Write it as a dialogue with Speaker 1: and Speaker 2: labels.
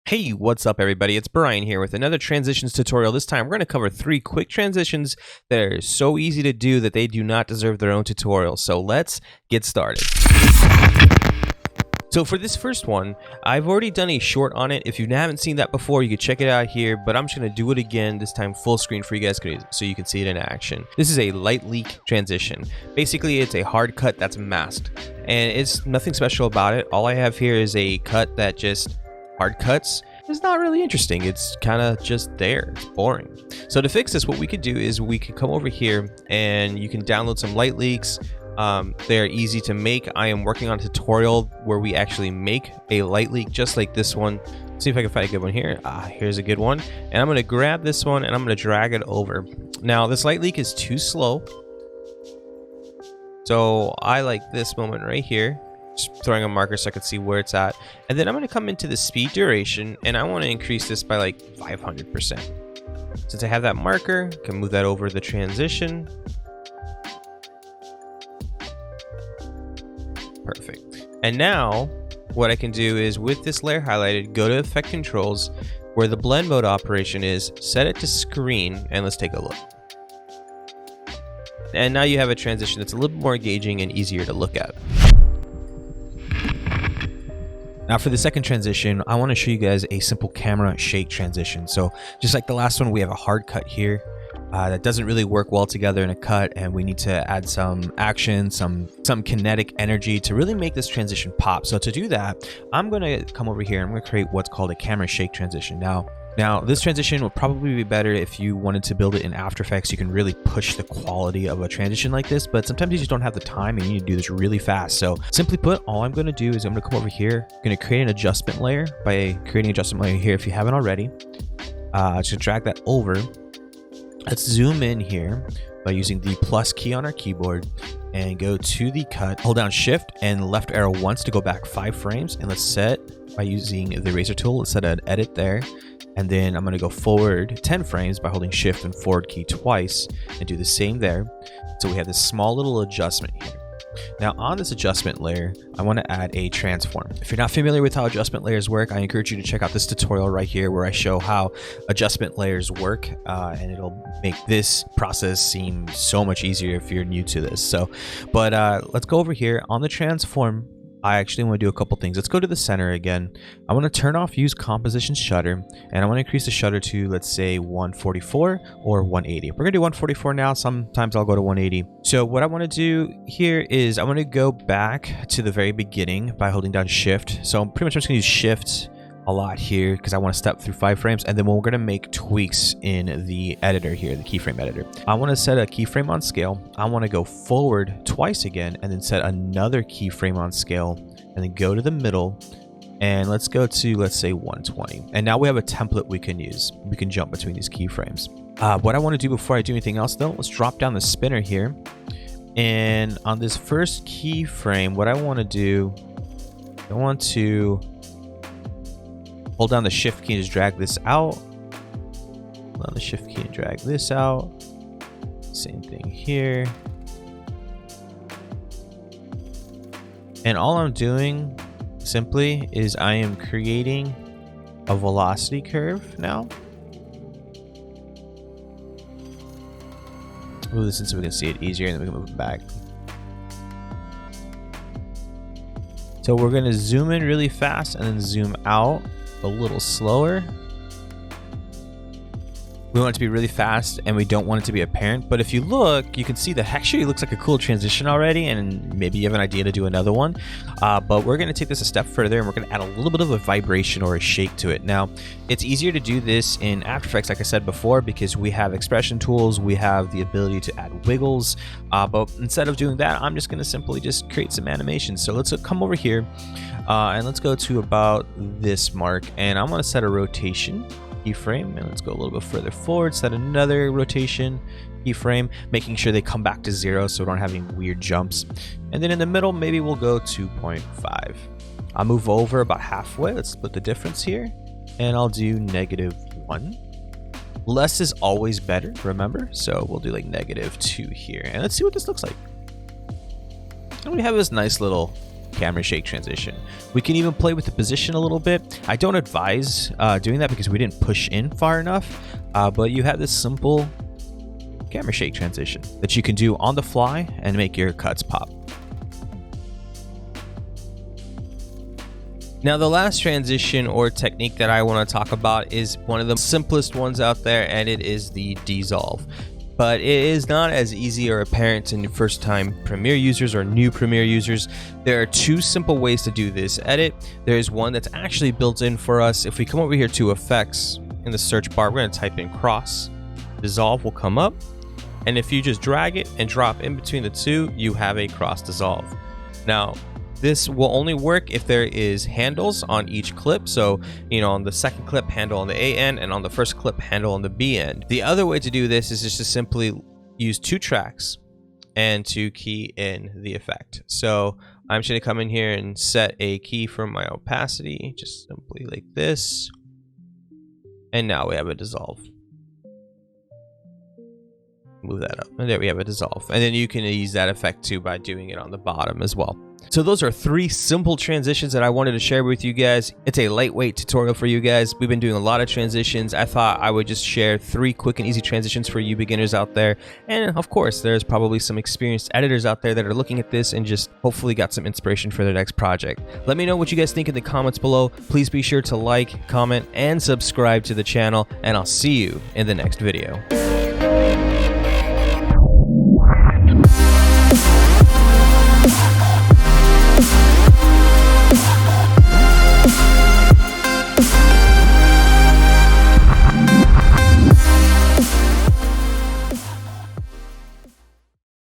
Speaker 1: Hey, what's up everybody? It's Bryan here with another transitions tutorial. This time we're going to cover 3 quick transitions that are so easy to do that they do not deserve their own tutorial. So let's get started. So for this first one, I've already done a short on it. If you haven't seen that before, you can check it out here, but I'm just going to do it again, this time full screen for you guys so you can see it in action. This is a light leak transition. Basically, it's a hard cut that's masked, and it's nothing special about it. All I have here is a cut that just hard cuts. It's not really interesting. It's kind of just there. It's boring. So to fix this, what we could do is we could come over here and you can download some light leaks. They're easy to make. I am working on a tutorial where we actually make a light leak just like this one. Let's see if I can find a good one here. Here's a good one. And I'm going to grab this one and I'm going to drag it over. Now this light leak is too slow. So I like this moment right here. Just throwing a marker so I can see where it's at. And then I'm going to come into the speed duration and I want to increase this by like 500%. Since I have that marker, I can move that over the transition. Perfect. And now what I can do is with this layer highlighted, go to effect controls where the blend mode operation is, set it to screen, and let's take a look. And now you have a transition that's a little bit more engaging and easier to look at. Now for the second transition, I want to show you guys a simple camera shake transition. So just like the last one, we have a hard cut here that doesn't really work well together in a cut, and we need to add some action, some kinetic energy to really make this transition pop. So to do that, I'm going to come over here and I'm going to create what's called a camera shake transition. Now this transition would probably be better if you wanted to build it in After Effects. You can really push the quality of a transition like this, but sometimes you just don't have the time and you need to do this really fast. So simply put, all I'm going to do is I'm going to come over here. I'm going to create an adjustment layer by creating an adjustment layer here if you haven't already. Just drag that over. Let's zoom in here by using the plus key on our keyboard and go to the cut. Hold down shift and left arrow once to go back 5 frames. And let's set by using the eraser tool. Let's set an edit there. And then I'm going to go forward 10 frames by holding shift and forward key twice and do the same there. So we have this small little adjustment here. Now on this adjustment layer, I want to add a transform. If you're not familiar with how adjustment layers work, I encourage you to check out this tutorial right here where I show how adjustment layers work, and it'll make this process seem so much easier if you're new to this. But let's go over here on the transform. I actually want to do a couple things. Let's go to the center again. I want to turn off use composition shutter, and I want to increase the shutter to, let's say, 144 or 180. We're going to do 144 now. Sometimes I'll go to 180. So what I want to do here is I want to go back to the very beginning by holding down shift. So I'm pretty much just going to use shift a lot here because I want to step through 5 frames, and then we're going to make tweaks in the editor here, the keyframe editor. I want to set a keyframe on scale. I want to go forward twice again and then set another keyframe on scale and then go to the middle, and let's go to, let's say, 120. And now we have a template we can use. We can jump between these keyframes. What I want to do before I do anything else though, let's drop down the spinner here, and on this first keyframe, what I want to do, I want to hold down the shift key and just drag this out. Hold down the shift key and drag this out. Same thing here. And all I'm doing simply is I am creating a velocity curve now. Move this in so we can see it easier, and then we can move it back. So we're going to zoom in really fast and then zoom out a little slower. We want it to be really fast and we don't want it to be apparent, but if you look, you can see that actually it looks like a cool transition already, and maybe you have an idea to do another one. But we're going to take this a step further and we're going to add a little bit of a vibration or a shake to it. Now, it's easier to do this in After Effects, like I said before, because we have expression tools, we have the ability to add wiggles, but instead of doing that, I'm just going to simply just create some animations. So let's come over here and let's go to about this mark, and I'm going to set a rotation keyframe, and let's go a little bit further forward, set another rotation keyframe, making sure they come back to 0 so we don't have any weird jumps. And then in the middle, maybe we'll go 2.5. I'll move over about halfway. Let's split the difference here, and I'll do -1. Less is always better, remember? So we'll do like -2 here, and let's see what this looks like. And we have this nice little camera shake transition. We can even play with the position a little bit. I don't advise doing that because we didn't push in far enough, but you have this simple camera shake transition that you can do on the fly and make your cuts pop. Now, the last transition or technique that I want to talk about is one of the simplest ones out there, and it is the dissolve. But it is not as easy or apparent to first-time Premiere users or new Premiere users. There are two simple ways to do this edit. There is one that's actually built in for us. If we come over here to Effects in the search bar, we're going to type in Cross. Dissolve will come up. And if you just drag it and drop in between the two, you have a cross dissolve. Now, this will only work if there is handles on each clip. So, on the second clip, handle on the A end, and on the first clip, handle on the B end. The other way to do this is just to simply use 2 tracks and to key in the effect. So I'm just going to come in here and set a key for my opacity, just simply like this. And now we have a dissolve. Move that up, and there we have a dissolve. And then you can use that effect too by doing it on the bottom as well. So those are 3 simple transitions that I wanted to share with you guys. It's a lightweight tutorial for you guys. We've been doing a lot of transitions. I thought I would just share 3 quick and easy transitions for you beginners out there. And of course, there's probably some experienced editors out there that are looking at this and just hopefully got some inspiration for their next project. Let me know what you guys think in the comments below. Please be sure to like, comment, and subscribe to the channel, and I'll see you in the next video.